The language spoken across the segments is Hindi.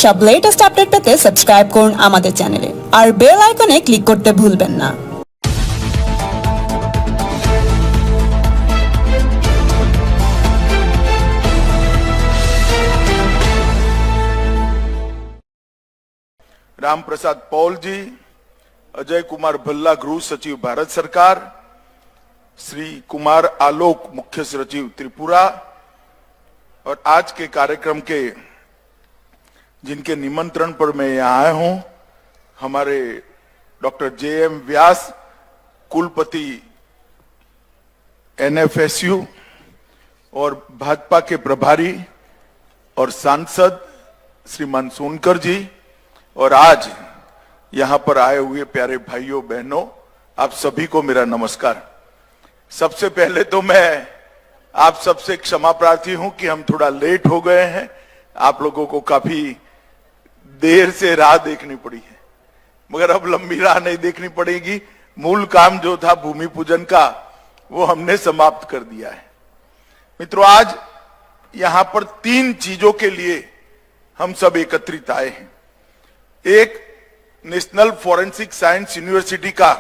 সব লেটেস্ট আপডেট পেতে সাবস্ক্রাইব করুন আমাদের চ্যানেলে আর বেল আইকনে ক্লিক করতে ভুলবেন না। राम प्रसाद पौल जी, अजय कुमार भल्ला गृह सचिव भारत सरकार, श्री कुमार आलोक मुख्य सचिव त्रिपुरा और आज के कार्यक्रम के जिनके निमंत्रण पर मैं यहाँ आया हूं, हमारे डॉक्टर JM व्यास कुलपति NFSU और भाजपा के प्रभारी और सांसद श्रीमान सोनकर जी और आज यहां पर आए हुए प्यारे भाइयों बहनों, आप सभी को मेरा नमस्कार। सबसे पहले तो मैं आप सबसे क्षमा प्रार्थी हूं कि हम थोड़ा लेट हो गए हैं। आप लोगों को काफी देर से राह देखनी पड़ी है, मगर अब लंबी राह नहीं देखनी पड़ेगी। मूल काम जो था भूमि पूजन का, वो हमने समाप्त कर दिया है। मित्रों, आज यहां पर 3 चीजों के लिए हम सब एकत्रित आए हैं। एक, नेशनल फॉरेंसिक साइंस यूनिवर्सिटी का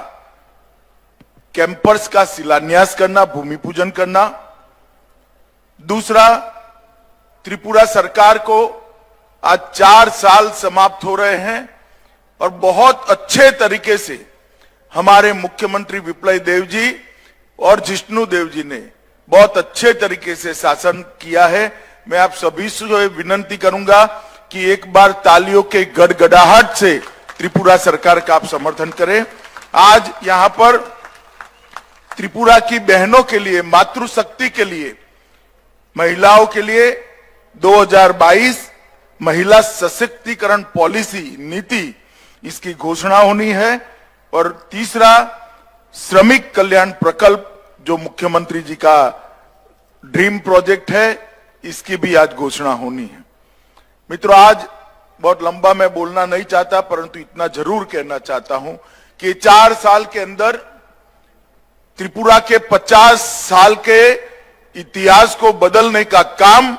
कैंपस का शिलान्यास करना, भूमि पूजन करना। दूसरा, त्रिपुरा सरकार को आज 4 साल समाप्त हो रहे हैं और बहुत अच्छे तरीके से हमारे मुख्यमंत्री विप्लव देव जी और जिष्णु देव जी ने बहुत अच्छे तरीके से शासन किया है। मैं आप सभी से विनती करूंगा कि एक बार तालियों के गड़गड़ाहट से त्रिपुरा सरकार का आप समर्थन करें। आज यहां पर त्रिपुरा की बहनों के लिए, मातृशक्ति के लिए, महिलाओं के लिए 2022 महिला सशक्तिकरण पॉलिसी नीति, इसकी घोषणा होनी है। और तीसरा, श्रमिक कल्याण प्रकल्प जो मुख्यमंत्री जी का ड्रीम प्रोजेक्ट है, इसकी भी आज घोषणा होनी है। मित्रों, आज बहुत लंबा मैं बोलना नहीं चाहता, परंतु इतना जरूर कहना चाहता हूं कि 4 साल के अंदर त्रिपुरा के 50 साल के इतिहास को बदलने का काम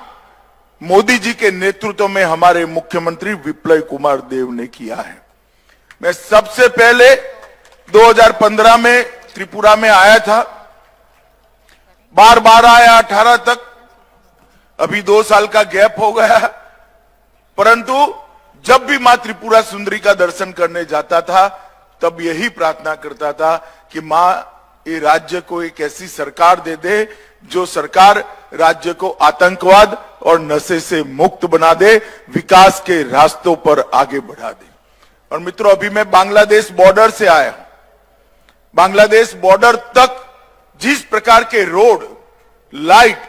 मोदी जी के नेतृत्व में हमारे मुख्यमंत्री विप्लव कुमार देव ने किया है। मैं सबसे पहले 2015 में त्रिपुरा में आया था, बार बार आया 18 तक, अभी 2 साल का गैप हो गया, परंतु जब भी मां त्रिपुरा सुंदरी का दर्शन करने जाता था तब यही प्रार्थना करता था कि मां ये राज्य को एक ऐसी सरकार दे दे जो सरकार राज्य को आतंकवाद और नशे से मुक्त बना दे, विकास के रास्तों पर आगे बढ़ा दे। और मित्रों, अभी मैं बांग्लादेश बॉर्डर से आया हूं। बांग्लादेश बॉर्डर तक जिस प्रकार के रोड, लाइट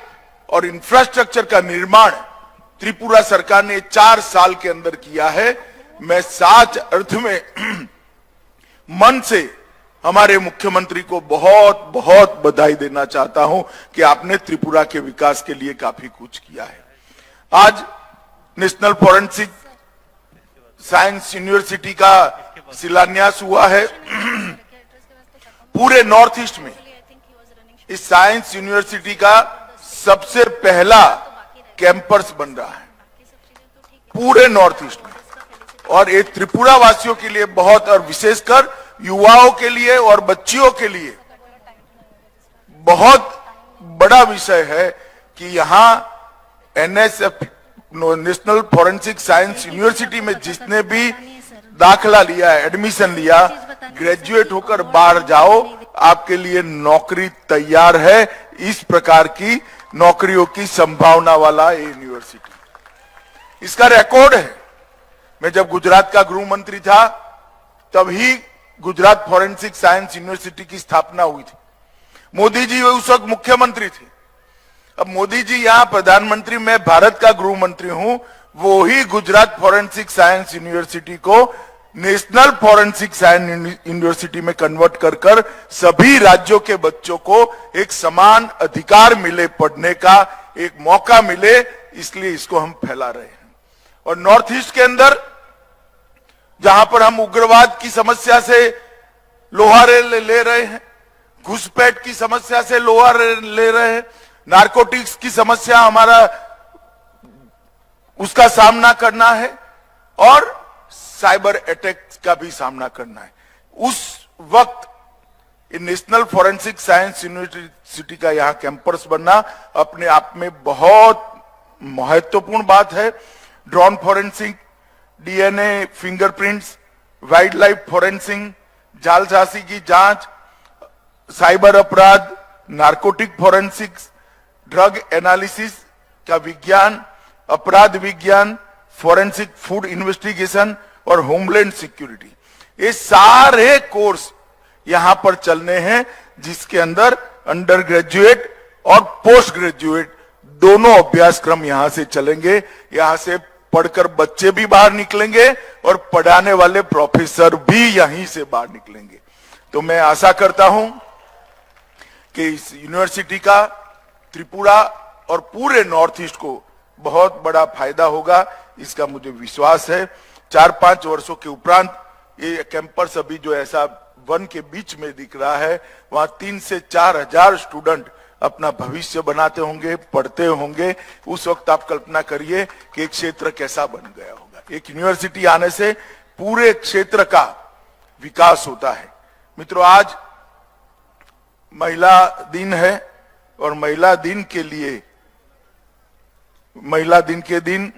और इंफ्रास्ट्रक्चर का निर्माण त्रिपुरा सरकार ने 4 साल के अंदर किया है, मैं सच अर्थ में मन से हमारे मुख्यमंत्री को बहुत बहुत बधाई देना चाहता हूं कि आपने त्रिपुरा के विकास के लिए काफी कुछ किया है। आज नेशनल फॉरेंसिक साइंस यूनिवर्सिटी का शिलान्यास हुआ है। पूरे नॉर्थ ईस्ट में इस साइंस यूनिवर्सिटी का सबसे पहला कैंपस बन रहा है पूरे नॉर्थ ईस्ट में, और ये त्रिपुरा वासियों के लिए बहुत, और विशेषकर युवाओं के लिए और बच्चियों के लिए बहुत बड़ा विषय है कि यहां NSF national forensic science university में जिसने भी दाखला लिया है, एडमिशन लिया, ग्रेजुएट होकर बाहर जाओ, आपके लिए नौकरी तैयार है। इस प्रकार की नौकरियों की संभावना वाला ये यूनिवर्सिटी, इसका रिकॉर्ड है। मैं जब गुजरात का गृह मंत्री था तभी गुजरात फॉरेंसिक साइंस यूनिवर्सिटी की स्थापना हुई थी। मोदी जी उस वक्त मुख्यमंत्री थे। अब मोदी जी यहां प्रधानमंत्री, मैं भारत का गृह मंत्री हूं, वो ही गुजरात फॉरेंसिक साइंस यूनिवर्सिटी को नेशनल फॉरेंसिक साइंस यूनिवर्सिटी में कन्वर्ट कर सभी राज्यों के बच्चों को एक समान अधिकार मिले, पढ़ने का एक मौका मिले, इसलिए इसको हम फैला रहे हैं। और नॉर्थ ईस्ट के अंदर जहां पर हम उग्रवाद की समस्या से लोहारे ले रहे हैं, घुसपैठ की समस्या से लोहारे ले रहे हैं, नारकोटिक्स की समस्या हमारा उसका सामना करना है, और साइबर अटैक का भी सामना करना है। उस वक्त नेशनल फॉरेंसिक साइंस यूनिवर्सिटी का यहाँ कैंपस बनना अपने आप में बहुत महत्वपूर्ण बात है। Drone forensic, DNA, fingerprints, wild life forensic, जालसाजी की जांच, साइबर अपराध, नारकोटिक फॉरेंसिक्स, ड्रग एनालिसिस का विज्ञान, अपराध विज्ञान, फॉरेंसिक फूड इन्वेस्टिगेशन और होमलैंड सिक्योरिटी, ये सारे कोर्स यहां पर चलने हैं, जिसके अंदर अंडर ग्रेजुएट और पोस्ट ग्रेजुएट दोनों अभ्यासक्रम यहां से चलेंगे। यहां से पढ़कर बच्चे भी बाहर निकलेंगे और पढ़ाने वाले प्रोफेसर भी यहीं से बाहर निकलेंगे। तो मैं आशा करता हूं कि इस यूनिवर्सिटी का त्रिपुरा और पूरे नॉर्थ ईस्ट को बहुत बड़ा फायदा होगा, इसका मुझे विश्वास है। 4-5 वर्षों के उपरांत ये कैंपस अभी जो ऐसा वन के बीच में दिख रहा है, वहां 3 से 4 हजार स्टूडेंट अपना भविष्य बनाते होंगे, पढ़ते होंगे। उस वक्त आप कल्पना करिए कि एक क्षेत्र कैसा बन गया होगा। एक यूनिवर्सिटी आने से पूरे क्षेत्र का विकास होता है। मित्रों, आज महिला दिन है और महिला दिन के दिन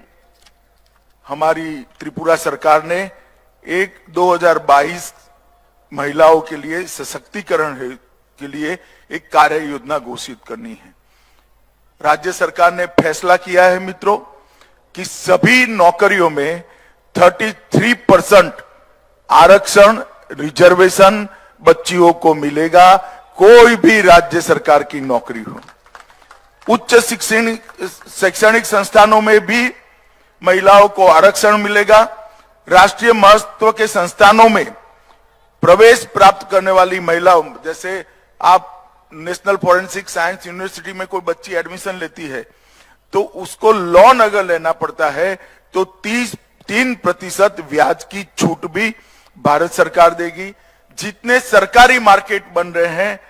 हमारी त्रिपुरा सरकार ने 2022 महिलाओं के लिए सशक्तिकरण के लिए एक कार्य योजना घोषित करनी है। राज्य सरकार ने फैसला किया है मित्रों कि सभी नौकरियों में 33% आरक्षण, रिजर्वेशन बच्चियों को मिलेगा, कोई भी राज्य सरकार की नौकरी हो। उच्च शैक्षणिक संस्थानों में भी महिलाओं को आरक्षण मिलेगा। राष्ट्रीय महत्व के संस्थानों में प्रवेश प्राप्त करने वाली महिलाओं, जैसे आप नेशनल फॉरेंसिक साइंस यूनिवर्सिटी में कोई बच्ची एडमिशन लेती है तो उसको लोन अगर लेना पड़ता है तो 3% ब्याज की छूट भी भारत सरकार देगी। जितने सरकारी मार्केट बन रहे हैं,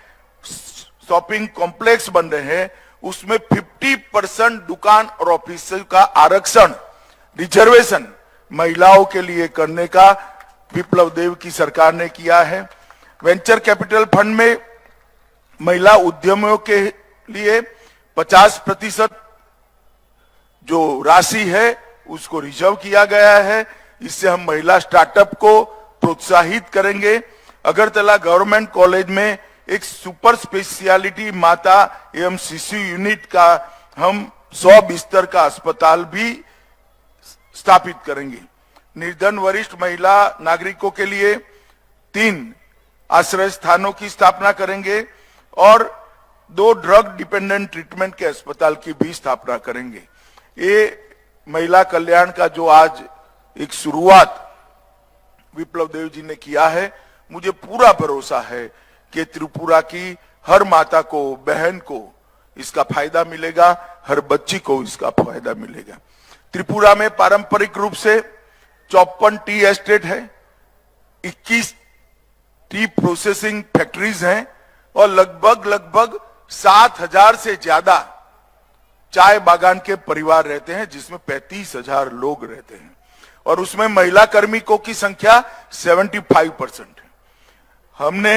शॉपिंग कॉम्प्लेक्स बन रहे हैं, उसमें 50% दुकान और ऑफिस का आरक्षण, रिजर्वेशन महिलाओं के लिए करने का विप्लव देव की सरकार ने किया है। वेंचर कैपिटल फंड में महिला उद्यमियों के लिए 50% जो राशि है उसको रिजर्व किया गया है। इससे हम महिला स्टार्टअप को प्रोत्साहित करेंगे। अगरतला गवर्नमेंट कॉलेज में एक सुपर स्पेशलिटी माता एवं शिशु यूनिट का हम 100 बिस्तर का अस्पताल भी स्थापित करेंगे। निर्धन वरिष्ठ महिला नागरिकों के लिए 3 आश्रय स्थानों की स्थापना करेंगे और 2 ड्रग डिपेंडेंट ट्रीटमेंट के अस्पताल की भी स्थापना करेंगे। ये महिला कल्याण का जो आज एक शुरुआत विप्लव देव जी ने किया है, मुझे पूरा भरोसा है कि त्रिपुरा की हर माता को, बहन को इसका फायदा मिलेगा, हर बच्ची को इसका फायदा मिलेगा। त्रिपुरा में पारंपरिक रूप से 54 टी एस्टेट है, 21 टी प्रोसेसिंग फैक्ट्रीज हैं और लगभग 7,000 से ज्यादा चाय बागान के परिवार रहते हैं, जिसमें 35,000 लोग रहते हैं और उसमें महिला कार्मिकों की संख्या 75% है। हमने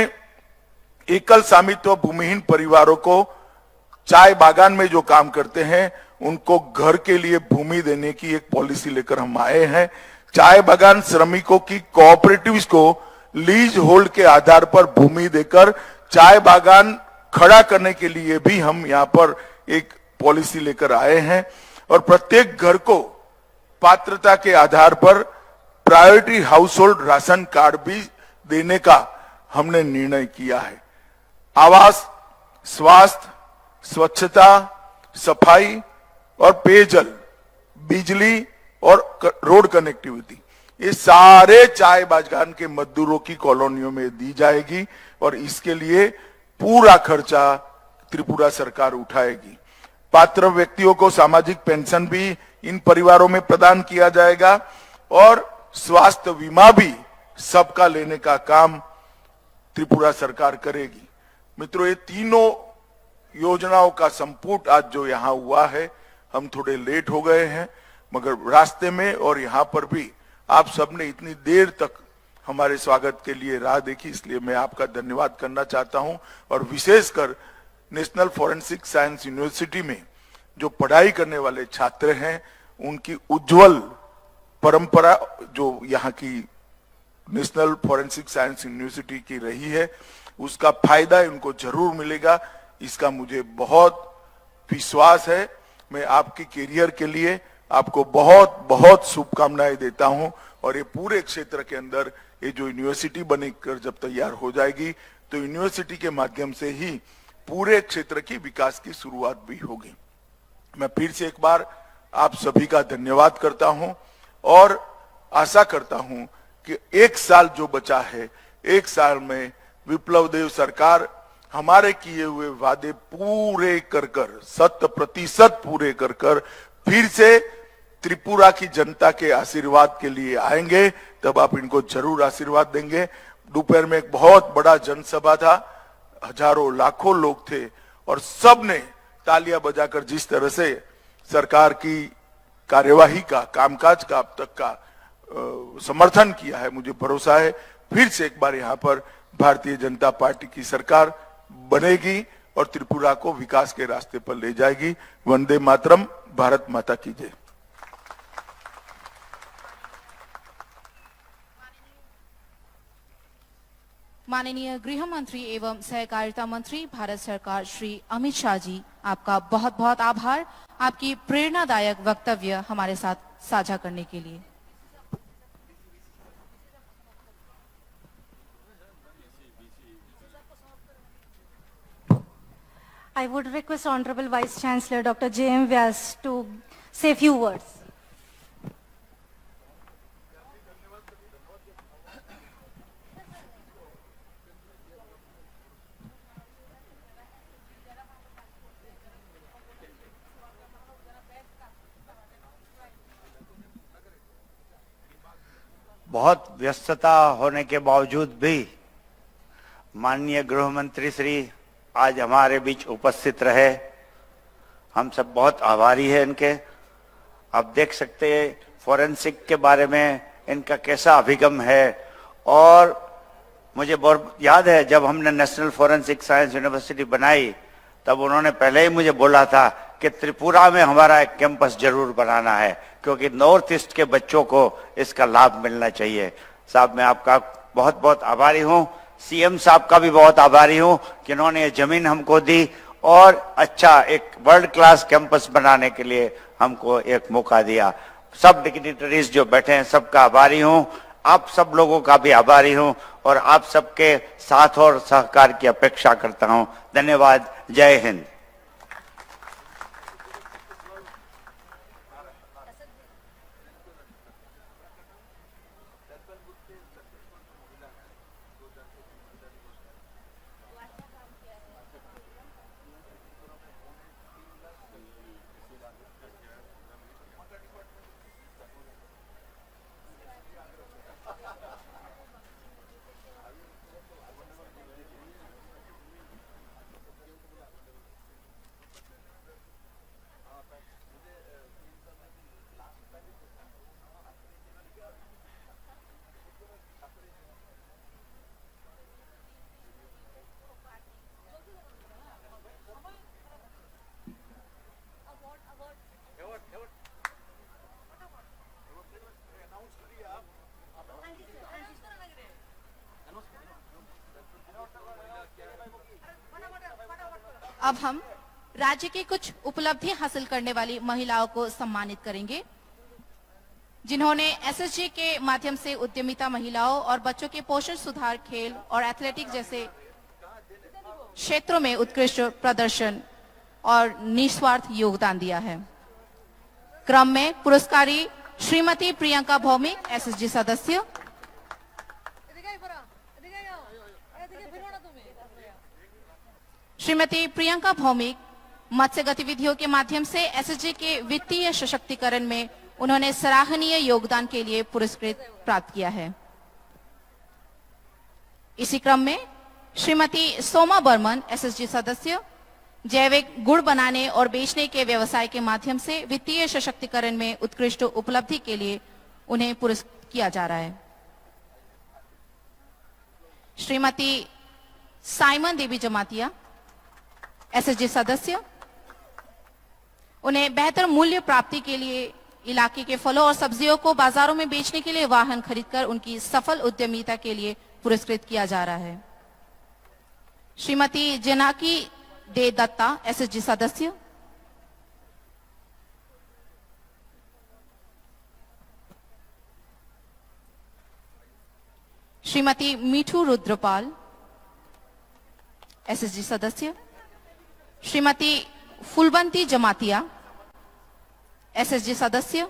एकल स्वामित्व भूमिहीन परिवारों को चाय बागान में जो काम करते हैं उनको घर के लिए भूमि देने की एक पॉलिसी लेकर हम आए हैं। चाय बागान श्रमिकों की कोऑपरेटिव्स को लीज होल्ड के आधार पर भूमि देकर चाय बागान खड़ा करने के लिए भी हम यहाँ पर एक पॉलिसी लेकर आए हैं और प्रत्येक घर को पात्रता के आधार पर priority house hold ration card भी देने का हमने निर्णय किया है। आवास, स्वास्थ्य, स्वच्छता, सफाई और पेयजल, बिजली और रोड कनेक्टिविटी, ये सारे चाय बागान के मजदूरों की कॉलोनियों में दी जाएगी और इसके लिए पूरा खर्चा त्रिपुरा सरकार उठाएगी। पात्र व्यक्तियों को सामाजिक पेंशन भी इन परिवारों में प्रदान किया जाएगा और स्वास्थ्य बीमा भी सबका लेने का काम त्रिपुरा सरकार करेगी। मित्रों, ये तीनों योजनाओं का संपुट आज जो यहाँ हुआ है, हम थोड़े लेट हो गए हैं, मगर रास्ते में और यहाँ पर भी आप सबने इतनी देर तक हमारे स्वागत के लिए राह देखी, इसलिए मैं आपका धन्यवाद करना चाहता हूं। और विशेषकर नेशनल फॉरेंसिक साइंस यूनिवर्सिटी में जो पढ़ाई करने वाले छात्र हैं, उनकी उज्जवल परंपरा जो यहाँ की नेशनल फॉरेंसिक साइंस यूनिवर्सिटी की रही है, उसका फायदा उनको जरूर मिलेगा, इसका मुझे बहुत विश्वास है। मैं आपके करियर के लिए आपको बहुत बहुत शुभकामनाएं देता हूं। और ये पूरे क्षेत्र के अंदर ये जो यूनिवर्सिटी बनकर जब तैयार हो जाएगी, तो यूनिवर्सिटी के माध्यम से ही पूरे क्षेत्र की विकास की शुरुआत भी होगी। मैं फिर से एक बार आप सभी का धन्यवाद करता हूं और आशा करता हूं कि एक साल जो बचा है, एक साल में विप्लव देव सरकार हमारे किए हुए वादे पूरे कर 100% पूरे कर फिर से त्रिपुरा की जनता के आशीर्वाद के लिए आएंगे। तब आप इनको जरूर आशीर्वाद देंगे। दोपहर में एक बहुत बड़ा जनसभा था, हजारों लाखों लोग थे और सब ने तालियां बजाकर जिस तरह से सरकार की कार्यवाही का, कामकाज का अब तक का समर्थन किया है, मुझे भरोसा है फिर से एक बार यहाँ पर भारतीय जनता पार्टी की सरकार बनेगी और त्रिपुरा को विकास के रास्ते पर ले जाएगी। वंदे मातरम। भारत माता की जय। माननीय गृह मंत्री एवं सहकारिता मंत्री भारत सरकार श्री अमित शाह जी, आपका बहुत बहुत आभार आपकी प्रेरणादायक वक्तव्य हमारे साथ साझा करने के लिए। I would request Honorable Vice Chancellor Dr. J.M. Vyas to say a few words. बहुत व्यस्तता होने के बावजूद भी माननीय गृह मंत्री श्री आज हमारे बीच उपस्थित रहे। हम सब बहुत आभारी हैं इनके। आप देख सकते हैं फॉरेंसिक के बारे में इनका कैसा अभिगम है। और मुझे बहुत याद है जब हमने नेशनल फॉरेंसिक साइंस यूनिवर्सिटी बनाई, तब उन्होंने पहले ही मुझे बोला था कि त्रिपुरा में हमारा एक कैंपस जरूर बनाना है, क्योंकि नॉर्थ ईस्ट के बच्चों को इसका लाभ मिलना चाहिए। साहब, मैं आपका बहुत बहुत आभारी हूँ। सीएम साहब का भी बहुत आभारी हूँ कि उन्होंने ये जमीन हमको दी और अच्छा एक वर्ल्ड क्लास कैंपस बनाने के लिए हमको एक मौका दिया। सब डिग्निटरीज जो बैठे हैं सबका आभारी हूँ। आप सब लोगों का भी आभारी हूँ और आप सबके साथ और सहकार की अपेक्षा करता हूँ। धन्यवाद। जय हिंद। अब हम राज्य की कुछ उपलब्धि हासिल करने वाली महिलाओं को सम्मानित करेंगे, जिन्होंने एसएसजी के माध्यम से उद्यमिता महिलाओं और बच्चों के पोषण सुधार, खेल और एथलेटिक्स जैसे क्षेत्रों में उत्कृष्ट प्रदर्शन और निस्वार्थ योगदान दिया है। क्रम में पुरस्कारी श्रीमती प्रियंका भौमिक, एसएसजी सदस्य, श्रीमती प्रियंका भौमिक मत्स्य गतिविधियों के माध्यम से एसएसजी के वित्तीय सशक्तिकरण में उन्होंने सराहनीय योगदान के लिए पुरस्कृत प्राप्त किया है। इसी क्रम में श्रीमती सोमा बर्मन, एसएसजी सदस्य, जैविक गुड़ बनाने और बेचने के व्यवसाय के माध्यम से वित्तीय सशक्तिकरण में उत्कृष्ट उपलब्धि के लिए उन्हें पुरस्कृत किया जा रहा है। श्रीमती साइमन देवी जमातिया, एसएसजी सदस्य, उन्हें बेहतर मूल्य प्राप्ति के लिए इलाके के फलों और सब्जियों को बाजारों में बेचने के लिए वाहन खरीदकर उनकी सफल उद्यमिता के लिए पुरस्कृत किया जा रहा है। श्रीमती जनाकी दे दत्ता, एसएसजी सदस्य, श्रीमती मीठू रुद्रपाल, एसएसजी सदस्य, श्रीमती फुलबंती जमातिया, एसएसजी सदस्य,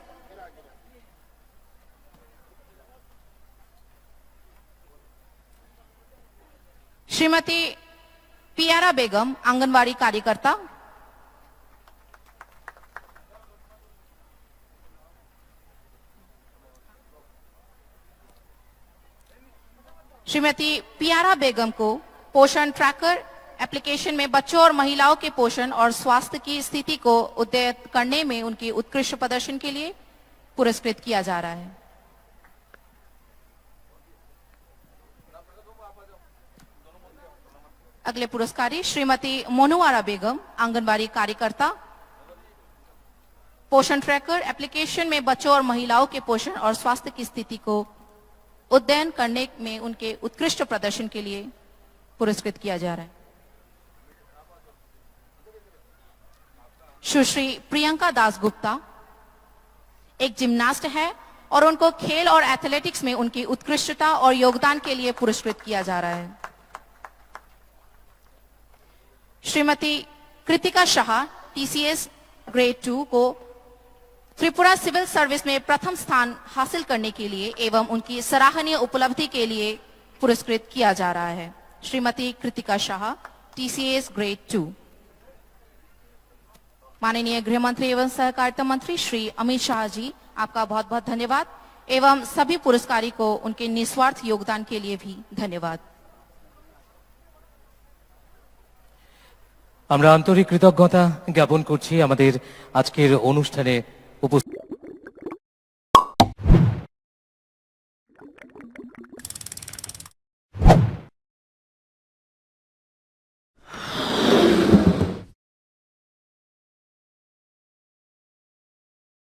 श्रीमती पियारा बेगम, आंगनवाड़ी कार्यकर्ता, श्रीमती पियारा बेगम को पोषण ट्रैकर एप्लीकेशन में बच्चों और महिलाओं के पोषण और स्वास्थ्य की स्थिति को उद्यत करने में उनके उत्कृष्ट प्रदर्शन के लिए पुरस्कृत किया जा रहा है। अगले पुरस्कारी श्रीमती मोनुआरा बेगम, आंगनबाड़ी कार्यकर्ता, पोषण ट्रैकर एप्लीकेशन में बच्चों और महिलाओं के पोषण और स्वास्थ्य की स्थिति को उद्ययन करने में उनके उत्कृष्ट प्रदर्शन के लिए पुरस्कृत किया जा रहा है। सुश्री प्रियंका दास गुप्ता एक जिम्नास्ट है और उनको खेल और एथलेटिक्स में उनकी उत्कृष्टता और योगदान के लिए पुरस्कृत किया जा रहा है। श्रीमती कृतिका शाह, टीसीएस ग्रेड 2 को त्रिपुरा सिविल सर्विस में प्रथम स्थान हासिल करने के लिए एवं उनकी सराहनीय उपलब्धि के लिए पुरस्कृत किया जा रहा है। Shrimati Kritika Shah, TCS grade 2। माननीय गृह मंत्री एवं सहकारिता मंत्री श्री अमित शाह जी, आपका बहुत बहुत धन्यवाद एवं सभी पुरस्कारी को उनके निस्वार्थ योगदान के लिए भी धन्यवाद। আমরা আন্তরিক কৃতজ্ঞতা জ্ঞাপন করছি আমাদের আজকের অনুষ্ঠানে উপস্থিত